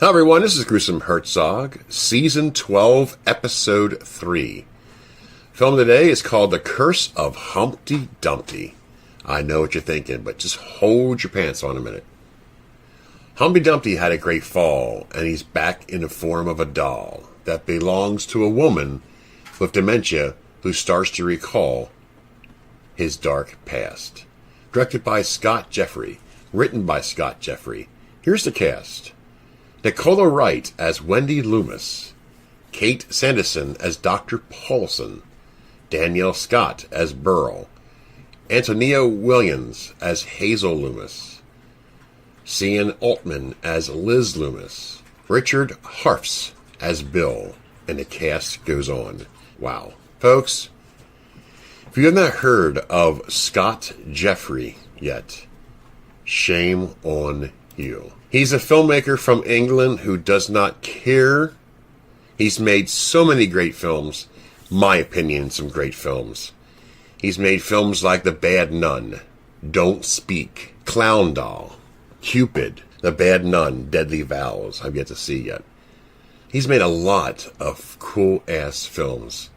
Hi everyone, this is Gruesome Hertzogg, Season 12, Episode 3. Film today is called The Curse of Humpty Dumpty. I know what you're thinking, but just hold your pants on a minute. Humpty Dumpty had a great fall, and he's back in the form of a doll that belongs to a woman with dementia who starts to recall his dark past. Directed by Scott Jeffrey, written by Scott Jeffrey. Here's the cast. Nicola Wright as Wendy Loomas, Kate Sanderson as Dr. Paulson, Danielle Scott as Burl, Antonia Williams as Hazel Loomis, Cian Altman as Liz Loomis, Richard Harfs as Bill, and the cast goes on. Wow. Folks, if you have not heard of Scott Jeffrey yet, shame on you. He's a filmmaker from England who does not care. He's made so many great films. My opinion, some great films. He's made films like The Bad Nun, Don't Speak, Clown Doll, Cupid, The Bad Nun, Deadly Vows, I've yet to see yet. He's made a lot of cool-ass films.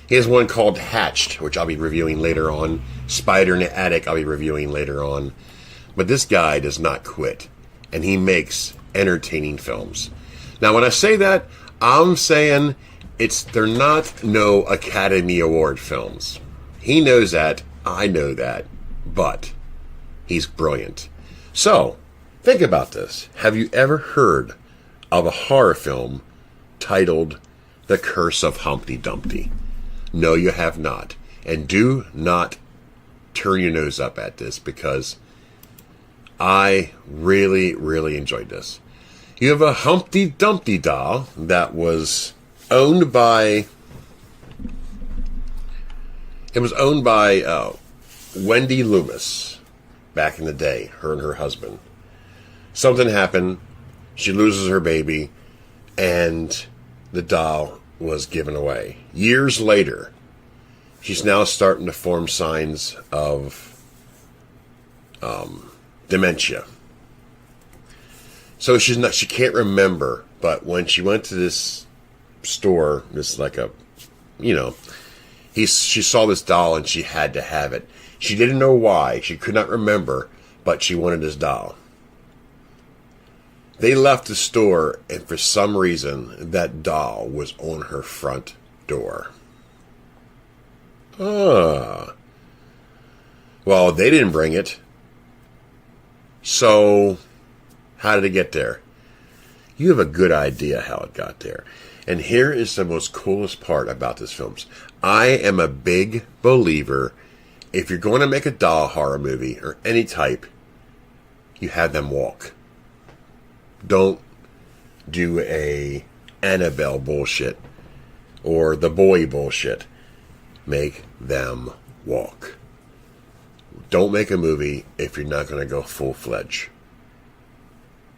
He has one called Hatched, which I'll be reviewing later on. Spider in the Attic, I'll be reviewing later on. But this guy does not quit. And he makes entertaining films. Now, when I say that, I'm saying they're not no Academy Award films. He knows that. I know that. But he's brilliant. So, think about this. Have you ever heard of a horror film titled The Curse of Humpty Dumpty? No, you have not. And do not turn your nose up at this, because I really, really enjoyed this. You have a Humpty Dumpty doll that was owned by... It was owned by Wendy Loomas back in the day, her and her husband. Something happened. She loses her baby, and the doll was given away. Years later, she's now starting to form signs of dementia. So she can't remember, but when she went to this store, this like a, she saw this doll and she had to have it. She didn't know why. She could not remember, but she wanted this doll. They left the store, and for some reason, that doll was on her front door. Well, they didn't bring it. So, how did it get there? You have a good idea how it got there. And here is the most coolest part about this film. I am a big believer, if you're going to make a doll horror movie, or any type, you have them walk. Don't do a Annabelle bullshit, or the boy bullshit. Make them walk. Don't make a movie if you're not going to go full-fledged.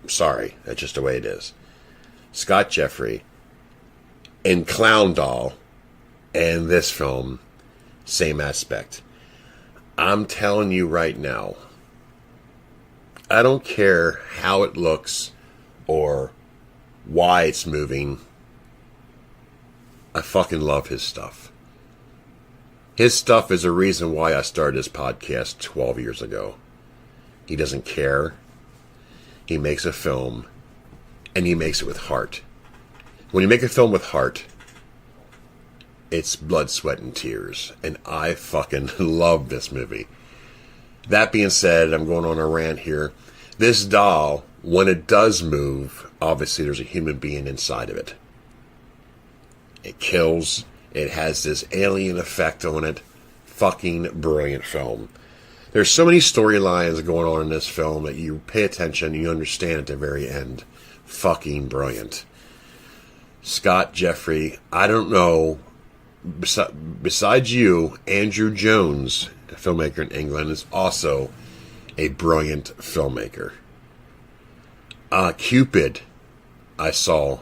Sorry, that's just the way it is. Scott Jeffrey in Clown Doll and this film, same aspect. I'm telling you right now, I don't care how it looks or why it's moving. I fucking love his stuff. His stuff is a reason why I started this podcast 12 years ago. He doesn't care. He makes a film, and he makes it with heart. When you make a film with heart, it's blood, sweat, and tears. And I fucking love this movie. That being said, I'm going on a rant here. This doll, when it does move, obviously there's a human being inside of it. It kills. It has this alien effect on it. Fucking brilliant film. There's so many storylines going on in this film that you pay attention and you understand at the very end. Fucking brilliant. Scott Jeffrey, I don't know, besides you, Andrew Jones, a filmmaker in England, is also a brilliant filmmaker. Cupid, I saw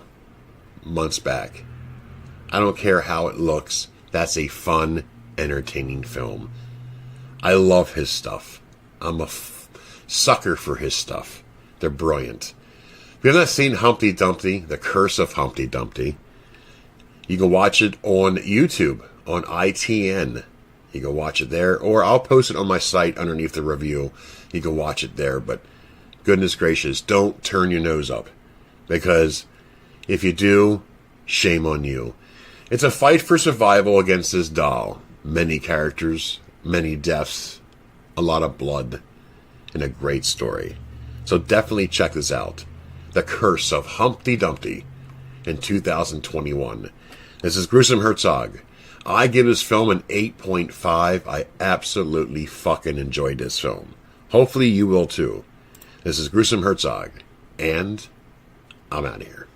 months back. I don't care how it looks. That's a fun, entertaining film. I love his stuff. I'm a sucker for his stuff. They're brilliant. If you have not seen Humpty Dumpty, The Curse of Humpty Dumpty, you can watch it on YouTube, on ITN. You can watch it there, or I'll post it on my site underneath the review. You can watch it there, but goodness gracious, don't turn your nose up, because if you do, shame on you. It's a fight for survival against this doll. Many characters, many deaths, a lot of blood, and a great story. So definitely check this out. The Curse of Humpty Dumpty in 2021. This is Gruesome Hertzogg. I give this film an 8.5. I absolutely fucking enjoyed this film. Hopefully you will too. This is Gruesome Hertzogg, and I'm out of here.